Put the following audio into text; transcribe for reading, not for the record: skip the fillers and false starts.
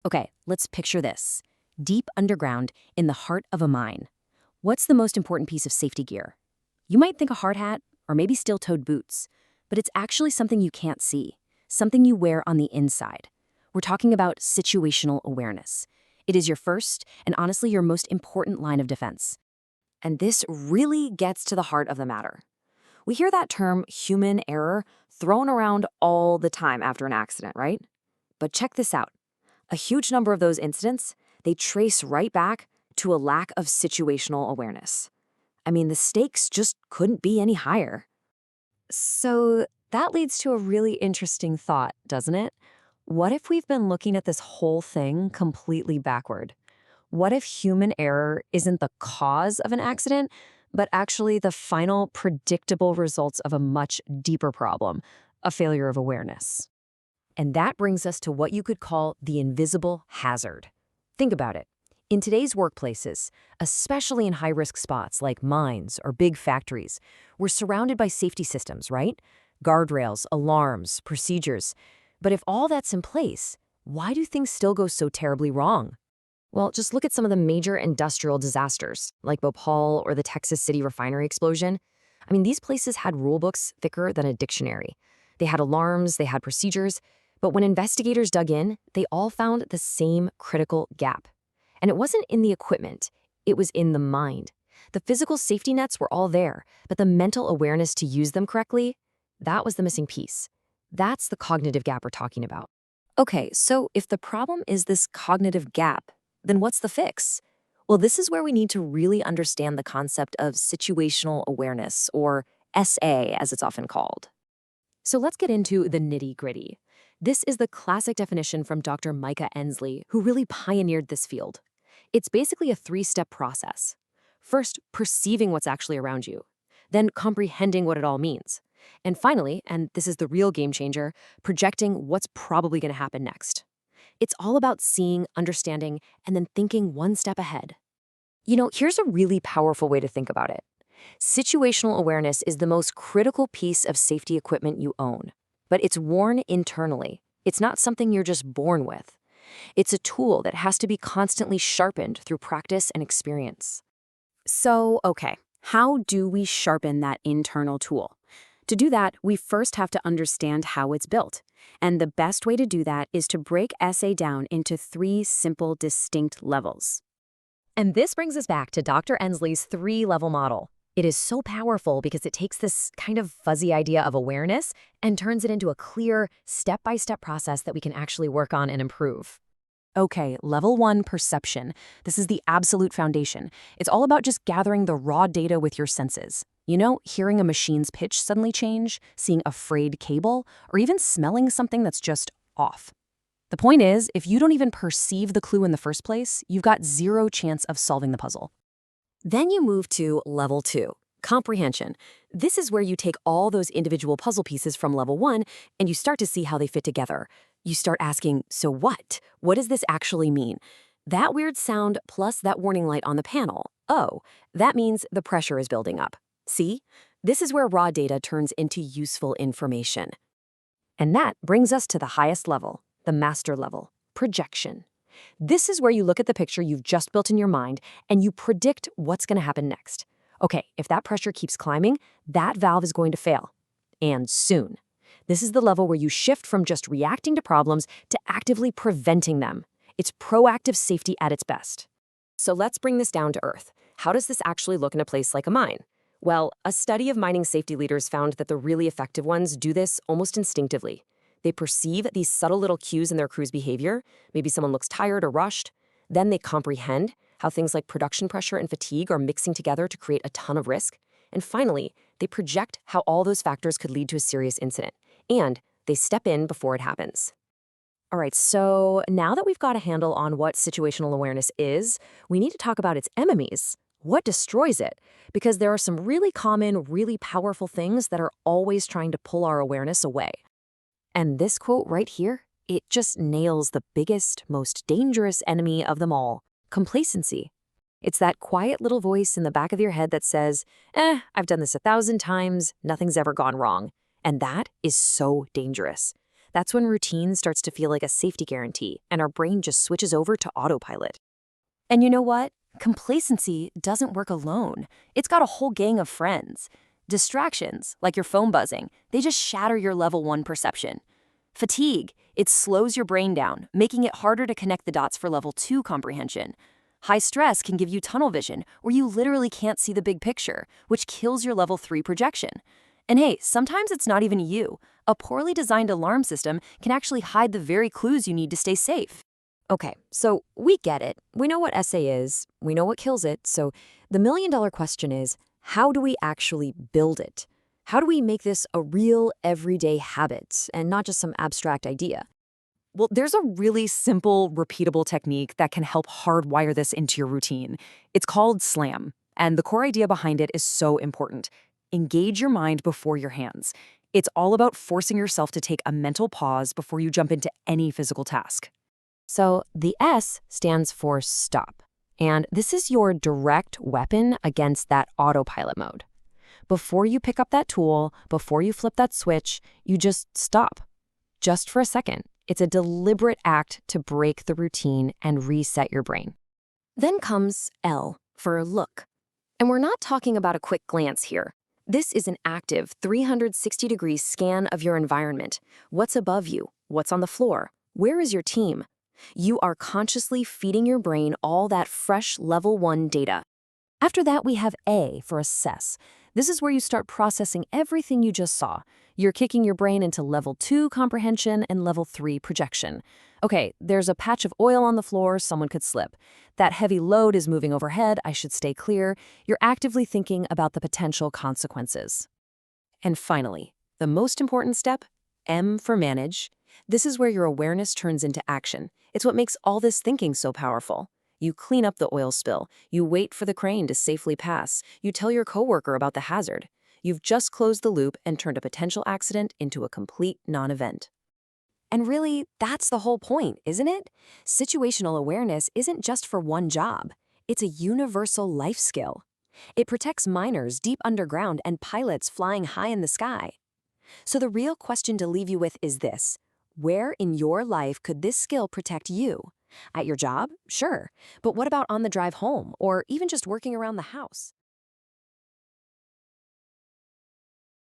Okay, let's picture this. Deep underground in the heart of a mine. What's the most important piece of safety gear? You might think a hard hat or maybe steel-toed boots, but it's actually something you can't see, something you wear on the inside. We're talking about situational awareness. It is your first and honestly your most important line of defense. And this really gets to the heart of the matter. We hear that term human error thrown around all the time after an accident, right? But check this out. A huge number of those incidents, they trace right back to a lack of situational awareness. I mean, the stakes just couldn't be any higher. So that leads to a really interesting thought, doesn't it? What if we've been looking at this whole thing completely backward? What if human error isn't the cause of an accident, but actually the final predictable results of a much deeper problem, a failure of awareness? And that brings us to what you could call the invisible hazard. Think about it. In today's workplaces, especially in high-risk spots like mines or big factories, we're surrounded by safety systems, right? Guardrails, alarms, procedures. But if all that's in place, why do things still go so terribly wrong? Well, just look at some of the major industrial disasters, like Bhopal or the Texas City refinery explosion. I mean, these places had rulebooks thicker than a dictionary. They had alarms, they had procedures, but when investigators dug in, they all found the same critical gap. And it wasn't in the equipment, it was in the mind. The physical safety nets were all there, but the mental awareness to use them correctly, that was the missing piece. That's the cognitive gap we're talking about. Okay, so if the problem is this cognitive gap, then what's the fix? Well, this is where we need to really understand the concept of situational awareness, or SA as it's often called. So let's get into the nitty-gritty. This is the classic definition from Dr. Micah Ensley, who really pioneered this field. It's basically a three-step process. First, perceiving what's actually around you. Then comprehending what it all means. And finally, and this is the real game changer, projecting what's probably going to happen next. It's all about seeing, understanding, and then thinking one step ahead. You know, here's a really powerful way to think about it. Situational awareness is the most critical piece of safety equipment you own, but it's worn internally. It's not something you're just born with. It's a tool that has to be constantly sharpened through practice and experience. So, okay, how do we sharpen that internal tool? To do that, we first have to understand how it's built. And the best way to do that is to break SA down into three simple, distinct levels. And this brings us back to Dr. Ensley's three-level model. It is so powerful because it takes this kind of fuzzy idea of awareness and turns it into a clear, step-by-step process that we can actually work on and improve. Okay, level 1, perception. This is the absolute foundation. It's all about just gathering the raw data with your senses. You know, hearing a machine's pitch suddenly change, seeing a frayed cable, or even smelling something that's just off. The point is, if you don't even perceive the clue in the first place, you've got zero chance of solving the puzzle. Then you move to level 2, comprehension. This is where you take all those individual puzzle pieces from level 1 and you start to see how they fit together. You start asking, so what? What does this actually mean? That weird sound plus that warning light on the panel. Oh, that means the pressure is building up. See? This is where raw data turns into useful information. And that brings us to the highest level, the master level, projection. This is where you look at the picture you've just built in your mind and you predict what's going to happen next. Okay, if that pressure keeps climbing, that valve is going to fail. And soon. This is the level where you shift from just reacting to problems to actively preventing them. It's proactive safety at its best. So let's bring this down to earth. How does this actually look in a place like a mine? Well, a study of mining safety leaders found that the really effective ones do this almost instinctively. They perceive these subtle little cues in their crew's behavior. Maybe someone looks tired or rushed. Then they comprehend how things like production pressure and fatigue are mixing together to create a ton of risk. And finally, they project how all those factors could lead to a serious incident. And they step in before it happens. All right, so now that we've got a handle on what situational awareness is, we need to talk about its enemies. What destroys it? Because there are some really common, really powerful things that are always trying to pull our awareness away. And this quote right here, it just nails the biggest, most dangerous enemy of them all, complacency. It's that quiet little voice in the back of your head that says, I've done this 1,000 times, nothing's ever gone wrong. And that is so dangerous. That's when routine starts to feel like a safety guarantee and our brain just switches over to autopilot. And you know what? Complacency doesn't work alone. It's got a whole gang of friends. Distractions, like your phone buzzing, they just shatter your level 1 perception. Fatigue, it slows your brain down, making it harder to connect the dots for level 2 comprehension. High stress can give you tunnel vision, where you literally can't see the big picture, which kills your level 3 projection. And hey, sometimes it's not even you. A poorly designed alarm system can actually hide the very clues you need to stay safe. Okay, so we get it. We know what SA is. We know what kills it. So the million-dollar question is, how do we actually build it? How do we make this a real everyday habit and not just some abstract idea? Well, there's a really simple, repeatable technique that can help hardwire this into your routine. It's called SLAM, and the core idea behind it is so important. Engage your mind before your hands. It's all about forcing yourself to take a mental pause before you jump into any physical task. So the S stands for stop, and this is your direct weapon against that autopilot mode. Before you pick up that tool, before you flip that switch, you just stop. Just for a second. It's a deliberate act to break the routine and reset your brain. Then comes L for look. And we're not talking about a quick glance here. This is an active 360-degree scan of your environment. What's above you? What's on the floor? Where is your team? You are consciously feeding your brain all that fresh level 1 data. After that, we have A for assess. This is where you start processing everything you just saw. You're kicking your brain into level 2 comprehension and level 3 projection. Okay, there's a patch of oil on the floor, someone could slip. That heavy load is moving overhead, I should stay clear. You're actively thinking about the potential consequences. And finally, the most important step, M for manage. This is where your awareness turns into action. It's what makes all this thinking so powerful. You clean up the oil spill. You wait for the crane to safely pass. You tell your coworker about the hazard. You've just closed the loop and turned a potential accident into a complete non-event. And really, that's the whole point, isn't it? Situational awareness isn't just for one job. It's a universal life skill. It protects miners deep underground and pilots flying high in the sky. So the real question to leave you with is this: where in your life could this skill protect you? At your job? Sure. But what about on the drive home or even just working around the house?